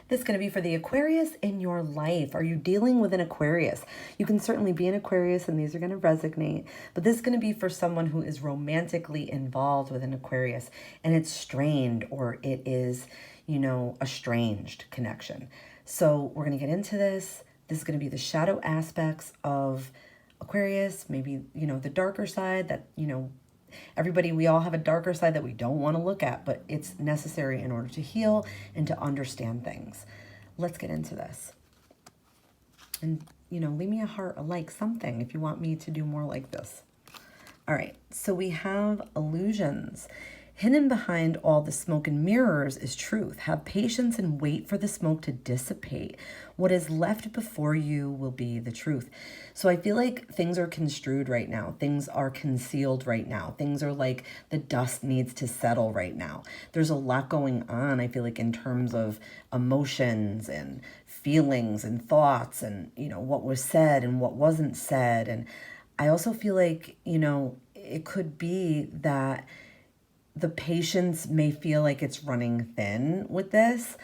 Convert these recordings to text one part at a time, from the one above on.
This is going to be for the Aquarius in your life. Are you dealing with an Aquarius? You can certainly be an Aquarius and these are going to resonate, but this is going to be for someone who is romantically involved with an Aquarius and it's strained or it is, a estranged connection. So we're going to get into this. This is going to be the shadow aspects of Aquarius, maybe, the darker side that, everybody, we all have a darker side that we don't want to look at, but it's necessary in order to heal and to understand things. Let's get into this. And, leave me a heart, a like, something if you want me to do more like this. All right, so we have illusions. Hidden behind all the smoke and mirrors is truth. Have patience and wait for the smoke to dissipate. What is left before you will be the truth. So I feel like things are construed right now. Things are concealed right now. Things are like the dust needs to settle right now. There's a lot going on, I feel like, in terms of emotions and feelings and thoughts and, what was said and what wasn't said. And I also feel like, it could be that the patience may feel like it's running thin with this,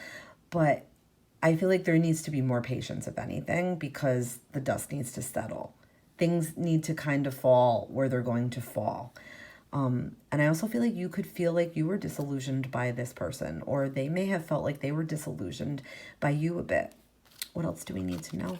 but I feel like there needs to be more patience, if anything, because the dust needs to settle. Things need to kind of fall where they're going to fall. And I also feel like you could feel like you were disillusioned by this person, or they may have felt like they were disillusioned by you a bit. What else do we need to know?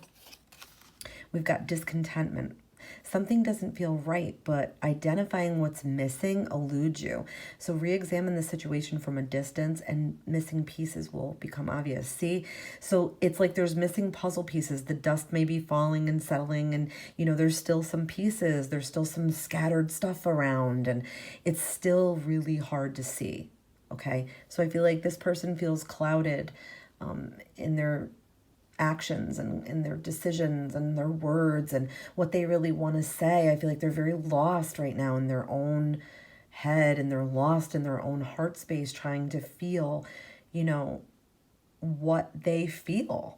We've got discontentment. Something doesn't feel right, but identifying what's missing eludes you. So re-examine the situation from a distance and missing pieces will become obvious. See? So it's like there's missing puzzle pieces. The dust may be falling and settling and, there's still some pieces. There's still some scattered stuff around and it's still really hard to see. Okay? So I feel like this person feels clouded in their actions and in their decisions and their words and what they really want to say. I feel like they're very lost right now in their own head and they're lost in their own heart space trying to feel, what they feel.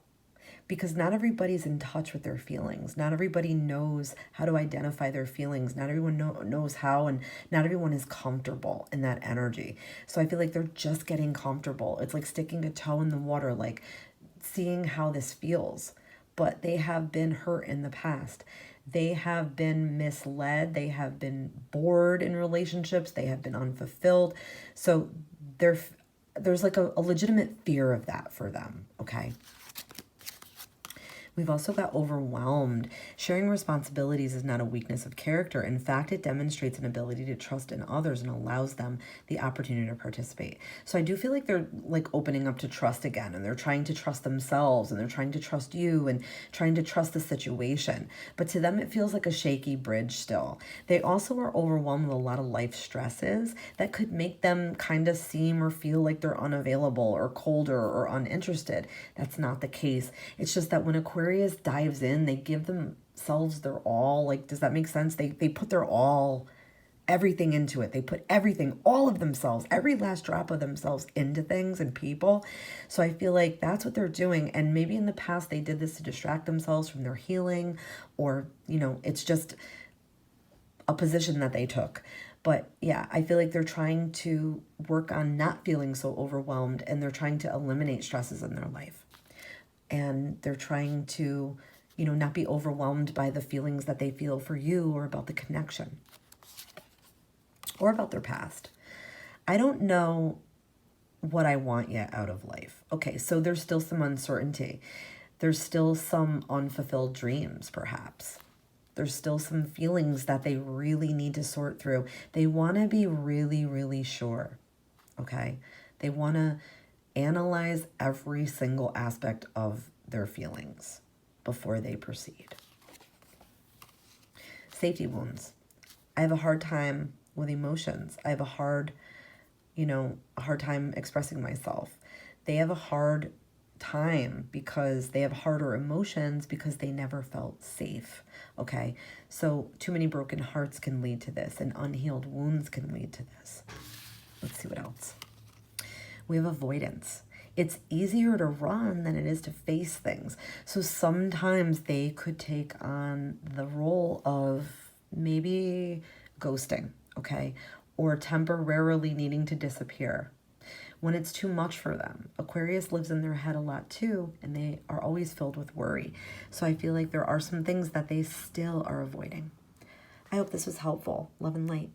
Because not everybody's in touch with their feelings. Not everybody knows how to identify their feelings. Not everyone knows how, and not everyone is comfortable in that energy. So I feel like they're just getting comfortable. It's like sticking a toe in the water, like seeing how this feels. But they have been hurt in the past. They have been misled. They have been bored in relationships. They have been unfulfilled. So there's like a legitimate fear of that for them, okay? We've also got overwhelmed. Sharing responsibilities is not a weakness of character. In fact, it demonstrates an ability to trust in others and allows them the opportunity to participate. So I do feel like they're like opening up to trust again, and they're trying to trust themselves, and they're trying to trust you and trying to trust the situation. But to them, it feels like a shaky bridge still. They also are overwhelmed with a lot of life stresses that could make them kind of seem or feel like they're unavailable or colder or uninterested. That's not the case. It's just that when Aquarius dives in, they give themselves their all. Like, does that make sense? They put their all, everything into it. They put everything, all of themselves, every last drop of themselves into things and people. So I feel like that's what they're doing. And maybe in the past they did this to distract themselves from their healing, or, it's just a position that they took. But yeah, I feel like they're trying to work on not feeling so overwhelmed, and they're trying to eliminate stresses in their life. And they're trying to, not be overwhelmed by the feelings that they feel for you or about the connection or about their past. I don't know what I want yet out of life. Okay, so there's still some uncertainty. There's still some unfulfilled dreams, perhaps. There's still some feelings that they really need to sort through. They want to be really, really sure, okay? They want to analyze every single aspect of their feelings before they proceed. Safety wounds. I have a hard time with emotions. I have a hard time expressing myself. They have a hard time because they have harder emotions because they never felt safe. Okay, so too many broken hearts can lead to this, and unhealed wounds can lead to this. Let's see what else. We have avoidance. It's easier to run than it is to face things. So sometimes they could take on the role of maybe ghosting, okay? Or temporarily needing to disappear. when it's too much for them. Aquarius lives in their head a lot too, and they are always filled with worry. So I feel like there are some things that they still are avoiding. I hope this was helpful. Love and light.